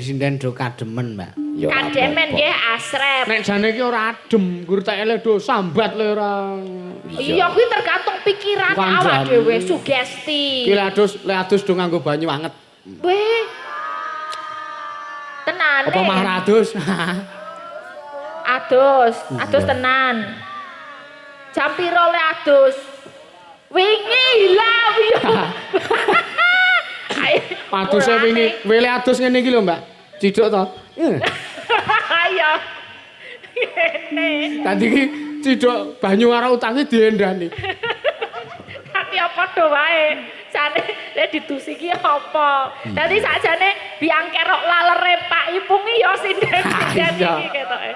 sinden-sinden do kademen, Mbak. Ya Kademen nggih asrep. Nek jane iki ora adem, gur tekele do sambat le ora. Iya kuwi tergantung pikiran awak dhewe, sugesti. Ki le adus do nganggo banyu anget. Weh. Tenan. Apa mah adus? Adus tenan. Jam piro le adus? Wingi hilang yo. Aduse wingi, wele adus ngene iki lho, Mbak. Ciduk to. Ayo. Ngene. Tadi iki ciduk banyu karo utange diendani. Ati apa do wae. Jane lek didusi ki apa? Dadi sakjane biang kerok lalere Pak Ipung ya sinden-sinden iki ketoke.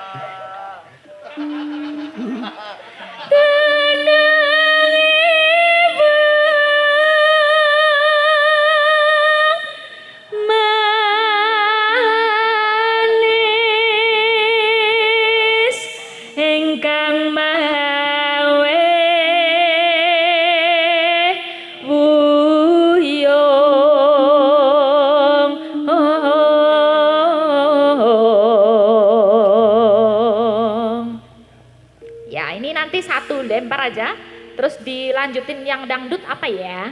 Satu lempar aja, terus dilanjutin yang dangdut apa ya?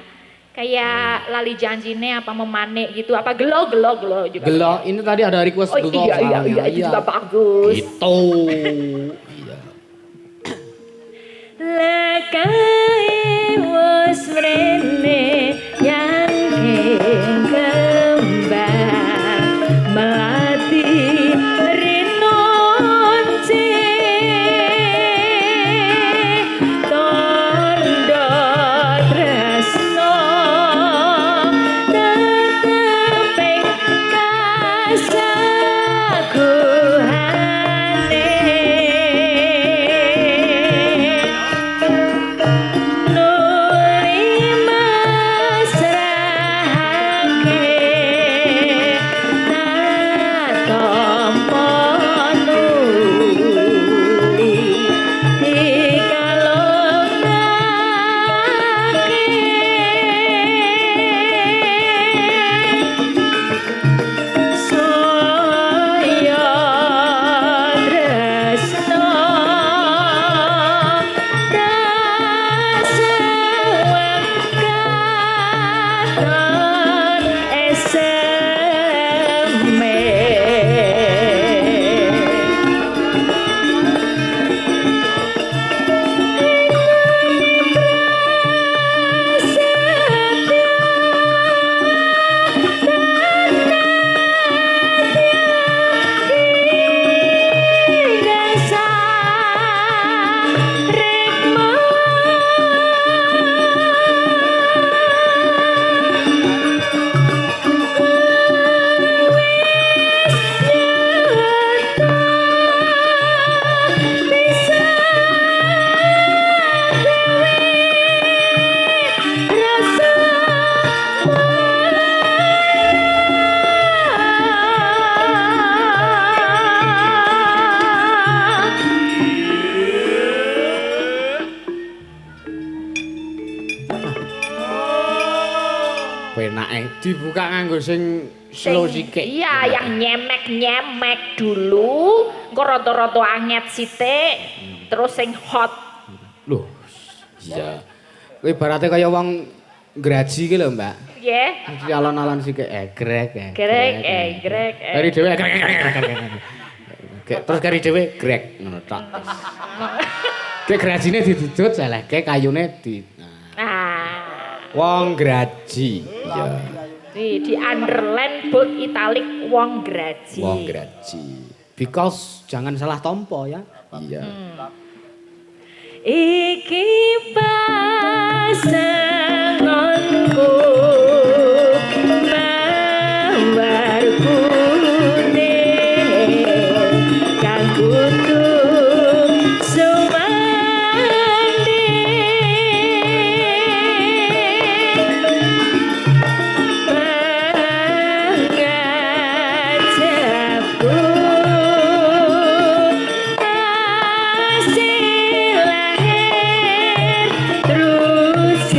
Kayak lali janjine apa memanik gitu, apa gelo juga. Gelo, ini tadi ada request oh, iya, itu juga bagus. Itu. Iya. Lekai wos mrene yang kembang melati Dibuka nganggo sing slow sithik. Iya, yang nyemek-nyemek dulu, engko rada-rada anget sithik, terus sing hot. Loh. Iya. Kuwi ibarate kaya wong graji ki lho, Mbak. Nggih. Mesti alon-alon sithik grek. Grek. Kari dhewe terus kari dhewe grek ngono tok. Ki grajine didudut selehke kayune di. Wong graji. Iya. Di underline bold italic wong graji. Wong graji. Because jangan salah tompo ya. Iya. Iki pasanganku mawarku kang kutuk sumandi pangajapku asih lahir terus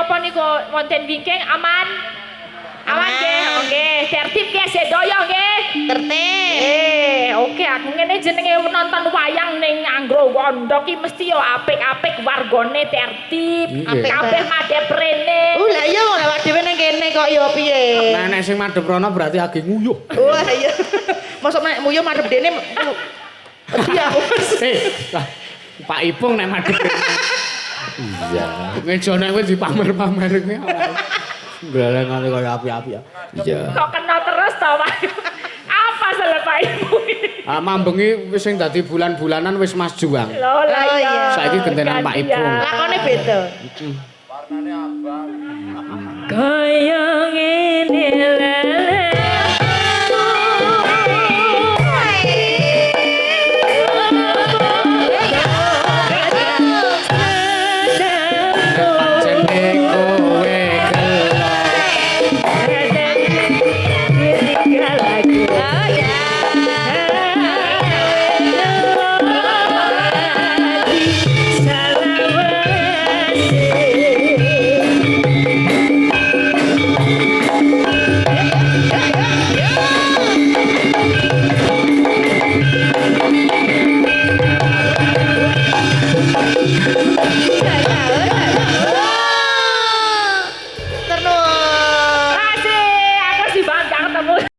napa niku wonten wingking aman? Aman nggih. Oke, tertib nggih sedaya nggih. Tertib. Oke aku ngene jenenge nonton wayang ning Anggro Wondo ki mesti yo apik-apik wargane tertib. Nggih. Kabeh madhep rene. Lah iya lewat dhewe nang kene kok ya piye? Nah nek sing madhep rono berarti agi nguyuh. Wah iya. Mosok nek muyo madhep dene. Iya. Lah, Pak Ipung nek madhep rene. Iya. Ngejone kuwi dipamer-pamer kuwi. Gelengane kaya api-api ya. Iya. Kok kena terus to, Pak? Apa salah Pak Ibu? Ah mambengi wis sing dadi bulan-bulanan wis Mas Juang. Lho lah Oh, iya. iya. Saiki gentenan Pak Ipung. Lakone beda. Kaya ngene lele. Jeneko